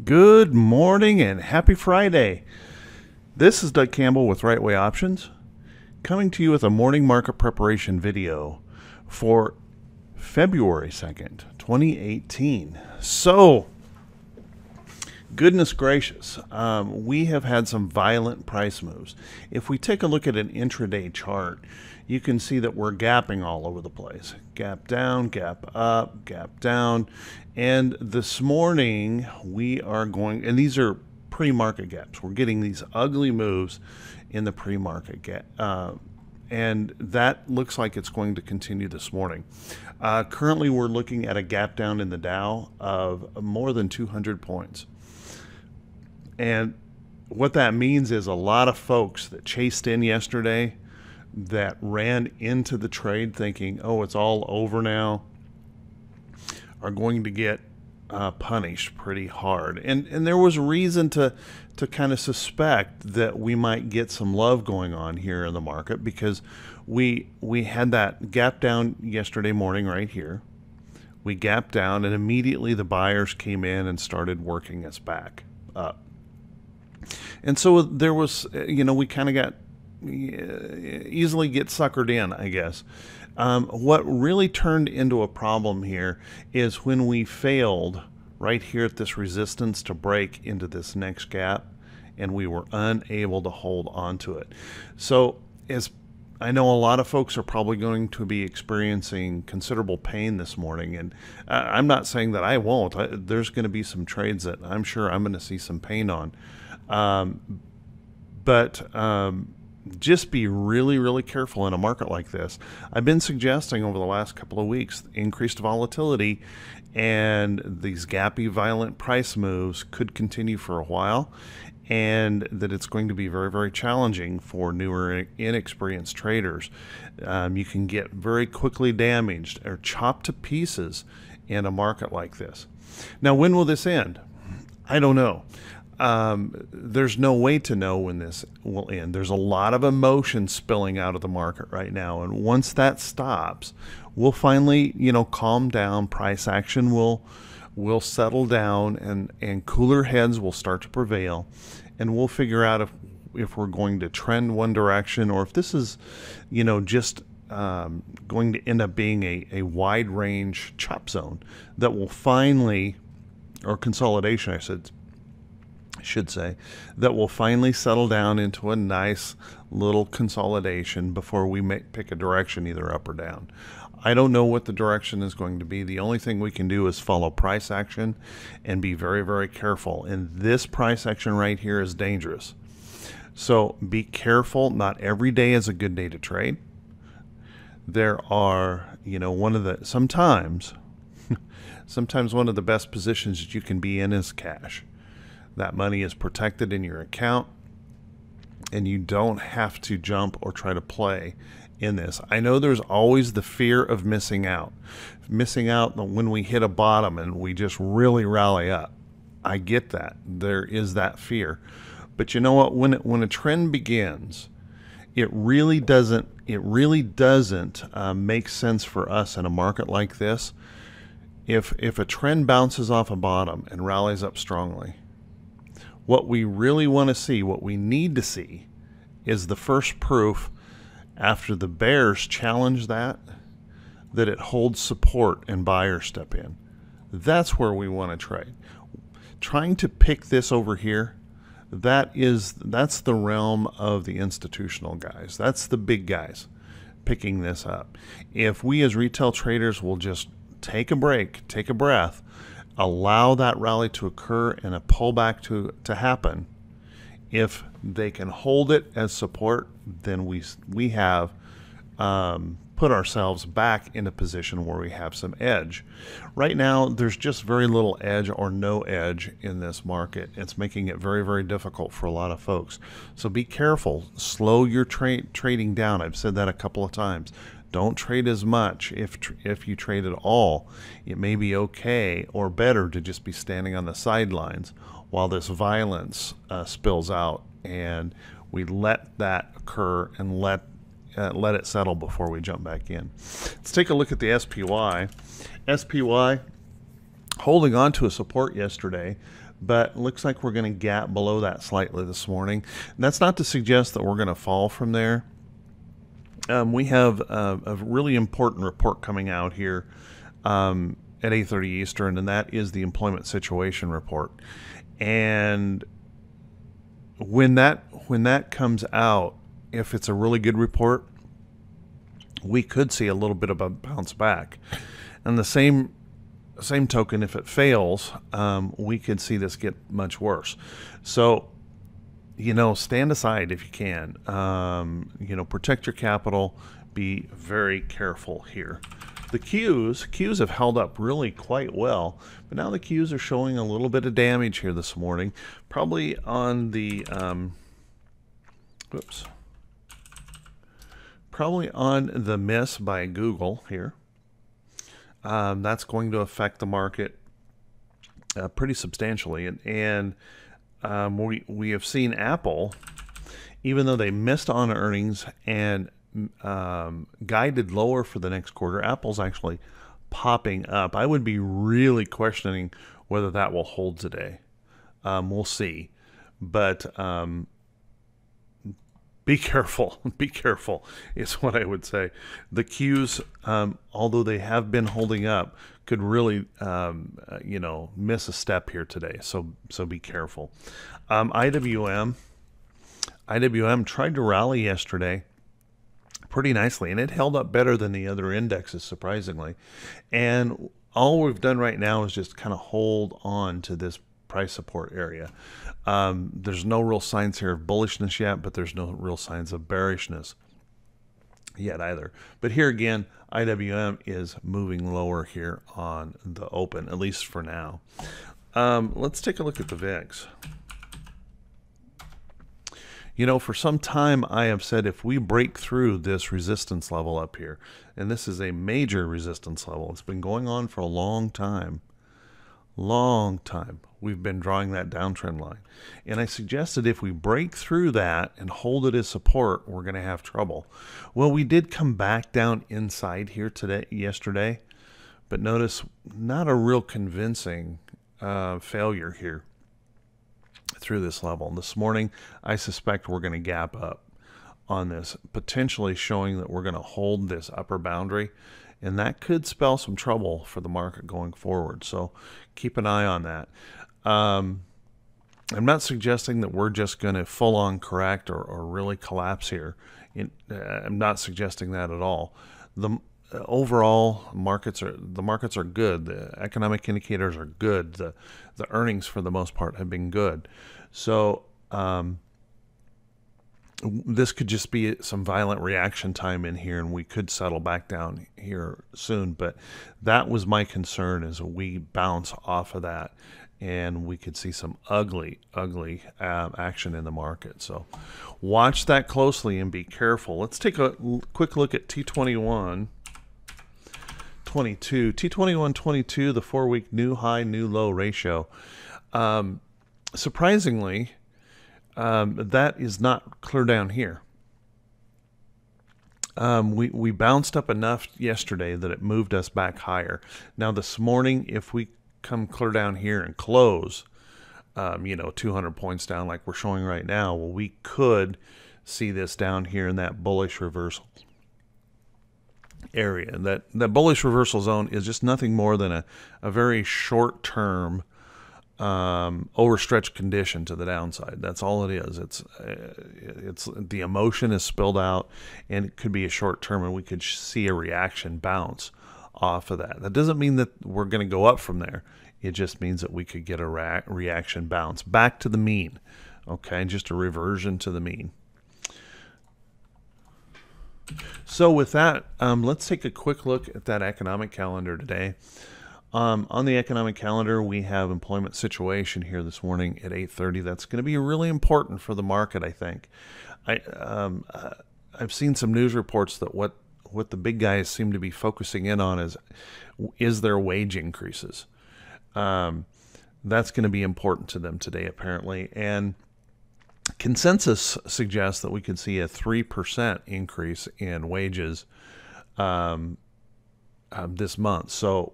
Good morning and happy Friday. This is Doug Campbell with Right Way Options, coming to you with a morning market preparation video for February 2nd, 2018. So, goodness gracious, we have had some violent price moves. If we take a look at an intraday chart, you can see that we're gapping all over the place. Gap down, gap up, gap down. And this morning we are going, and these are pre-market gaps. We're getting these ugly moves in the pre-market gap. And that looks like it's going to continue this morning. Currently we're looking at a gap down in the Dow of more than 200 points. And what that means is a lot of folks that chased in yesterday, that ran into the trade thinking, oh, it's all over now, are going to get punished pretty hard. And there was reason to kind of suspect that we might get some love going on here in the market, because we had that gap down yesterday morning right here. We gapped down and immediately the buyers came in and started working us back up. And so there was, we kind of got easily get suckered in, I guess. What really turned into a problem here is when we failed right here at this resistance to break into this next gap, and we were unable to hold on to it. So as I know, a lot of folks are probably going to be experiencing considerable pain this morning, and I'm not saying that I won't. There's going to be some trades that I'm sure I'm going to see some pain on. Just be really, really careful in a market like this. I've been suggesting over the last couple of weeks increased volatility, and these gappy, violent price moves could continue for a while, and that it's going to be very, very challenging for newer, inexperienced traders. You can get very quickly damaged or chopped to pieces in a market like this. Now, when will this end? I don't know. There's no way to know when this will end. There's a lot of emotion spilling out of the market right now, and once that stops, we'll finally, calm down. Price action will settle down, and cooler heads will start to prevail, and we'll figure out if we're going to trend one direction, or if this is, just going to end up being a wide range chop zone that will finally, or consolidation, I should say, that will finally settle down into a nice little consolidation before we pick a direction, either up or down. I don't know what the direction is going to be. The only thing we can do is follow price action and be very, very careful. And this price action right here is dangerous. So be careful. Not every day is a good day to trade. There are, sometimes one of the best positions that you can be in is cash. That money is protected in your account, and you don't have to jump or try to play in this. I know there's always the fear of missing out when we hit a bottom and we just really rally up. I get that. There is that fear. But you know what? When a trend begins, it really doesn't make sense for us in a market like this. If a trend bounces off a bottom and rallies up strongly, what we really want to see, what we need to see, is the first proof after the bears challenge that it holds support and buyers step in. That's where we want to trade. Trying to pick this over here, that's the realm of the institutional guys. That's the big guys picking this up. If we as retail traders will just take a break, take a breath, allow that rally to occur and a pullback to happen, if they can hold it as support, then we have put ourselves back in a position where we have some edge. Right now, there's just very little edge or no edge in this market. It's making it very, very difficult for a lot of folks. So be careful. Slow your trading down. I've said that a couple of times. Don't trade as much. If you trade at all, it may be okay or better to just be standing on the sidelines while this violence spills out, and we let that occur and let it settle before we jump back in. Let's take a look at the SPY. SPY holding on to a support yesterday, but looks like we're going to gap below that slightly this morning. And that's not to suggest that we're going to fall from there. We have a really important report coming out here at 8:30 Eastern, and that is the employment situation report. And when that comes out, if it's a really good report, we could see a little bit of a bounce back. And the same token, if it fails, we could see this get much worse. So, stand aside if you can. Protect your capital. Be very careful here. The Qs have held up really quite well, but now the Qs are showing a little bit of damage here this morning, probably on the probably on the miss by Google here. That's going to affect the market pretty substantially, and we have seen Apple, even though they missed on earnings and guided lower for the next quarter, Apple's actually popping up. I would be really questioning whether that will hold today. We'll see, but be careful. Be careful is what I would say. The Qs, although they have been holding up, could really miss a step here today. So be careful. IWM tried to rally yesterday pretty nicely, and it held up better than the other indexes, surprisingly. And all we've done right now is just kind of hold on to this price support area. There's no real signs here of bullishness yet, but there's no real signs of bearishness yet either. But here again, IWM is moving lower here on the open, at least for now. Let's take a look at the VIX. For some time I have said if we break through this resistance level up here, and this is a major resistance level, it's been going on for a long time, we've been drawing that downtrend line. And I suggested if we break through that and hold it as support, we're going to have trouble. Well, we did come back down inside here yesterday, but notice not a real convincing failure here through this level. This morning, I suspect we're going to gap up on this, potentially showing that we're going to hold this upper boundary, and that could spell some trouble for the market going forward. So keep an eye on that. I'm not suggesting that we're just going to full-on correct or really collapse here. I'm not suggesting that at all. The overall markets are good. The economic indicators are good. The earnings for the most part have been good. So this could just be some violent reaction time in here, and we could settle back down here soon. But that was my concern, is we bounce off of that and we could see some ugly action in the market. So watch that closely and be careful. Let's take a quick look at T21 22. T21 22, the 4-week new high, new low ratio. Surprisingly, that is not clear down here. We bounced up enough yesterday that it moved us back higher. Now this morning, if we come clear down here and close, 200 points down like we're showing right now, well, we could see this down here in that bullish reversal area. And that bullish reversal zone is just nothing more than a very short-term overstretched condition to the downside. That's all it is. It's the emotion is spilled out, and it could be a short term, and we could see a reaction bounce off of that. That doesn't mean that we're going to go up from there. It just means that we could get a reaction bounce back to the mean. Okay, just a reversion to the mean. So with that, let's take a quick look at that economic calendar today. On the economic calendar, we have employment situation here this morning at 8:30. That's going to be really important for the market, I think. I've seen some news reports that what the big guys seem to be focusing in on is their wage increases. That's going to be important to them today, apparently. And consensus suggests that we could see a 3% increase in wages this month. So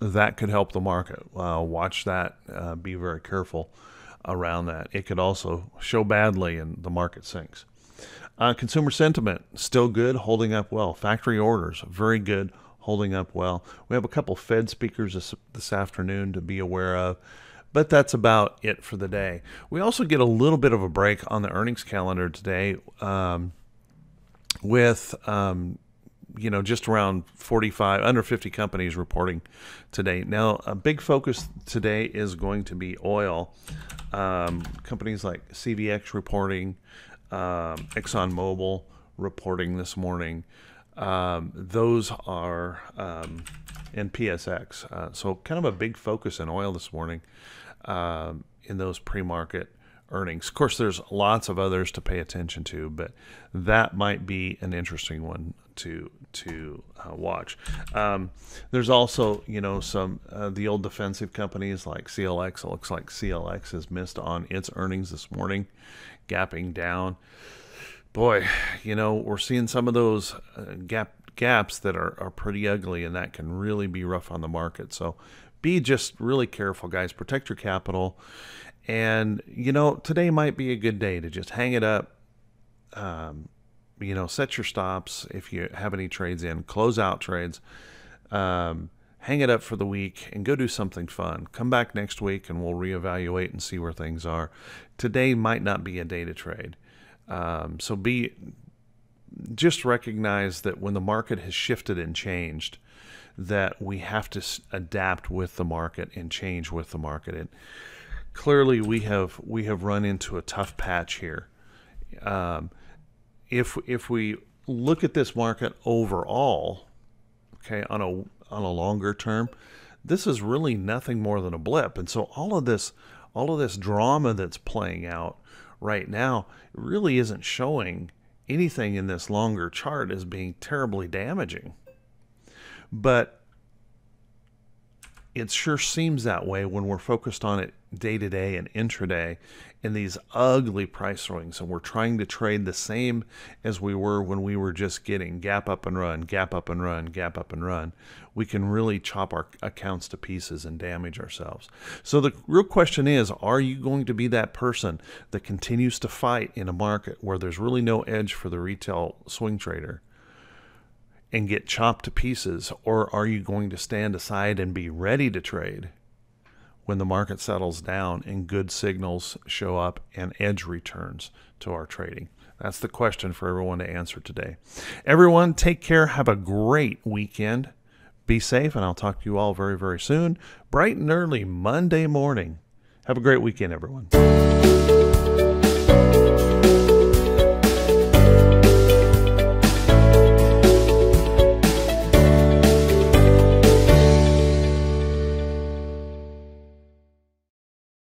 that could help the market. Watch that. Be very careful around that. It could also show badly and the market sinks. Consumer sentiment, still good, holding up well. Factory orders, very good, holding up well. We have a couple Fed speakers this afternoon to be aware of, but that's about it for the day. We also get a little bit of a break on the earnings calendar today with just around 45, under 50 companies reporting today. Now, a big focus today is going to be oil. Companies like CVX reporting, ExxonMobil reporting this morning. Those are and PSX. So kind of a big focus in oil this morning in those pre-market earnings. Of course, there's lots of others to pay attention to, but that might be an interesting one to watch. There's also, some the old defensive companies like CLX. It looks like CLX has missed on its earnings this morning, gapping down. Boy, we're seeing some of those gaps that are pretty ugly, and that can really be rough on the market. So be just really careful, guys. Protect your capital. And, today might be a good day to just hang it up. Set your stops if you have any trades in, close out trades, hang it up for the week and go do something fun. Come back next week and we'll reevaluate and see where things are. Today might not be a day to trade. So just recognize that when the market has shifted and changed, that we have to adapt with the market and change with the market. And clearly we have run into a tough patch here. If we look at this market overall, okay, on a longer term, this is really nothing more than a blip. And so all of this drama that's playing out right now really isn't showing anything in this longer chart as being terribly damaging. But it sure seems that way when we're focused on it day to day and intraday in these ugly price swings, and we're trying to trade the same as we were when we were just getting gap up and run, gap up and run, gap up and run. We can really chop our accounts to pieces and damage ourselves. So the real question is, are you going to be that person that continues to fight in a market where there's really no edge for the retail swing trader and get chopped to pieces, or are you going to stand aside and be ready to trade when the market settles down and good signals show up and edge returns to our trading? That's the question for everyone to answer today. Everyone, take care. Have a great weekend. Be safe, and I'll talk to you all very, very soon, bright and early Monday morning. Have a great weekend, everyone.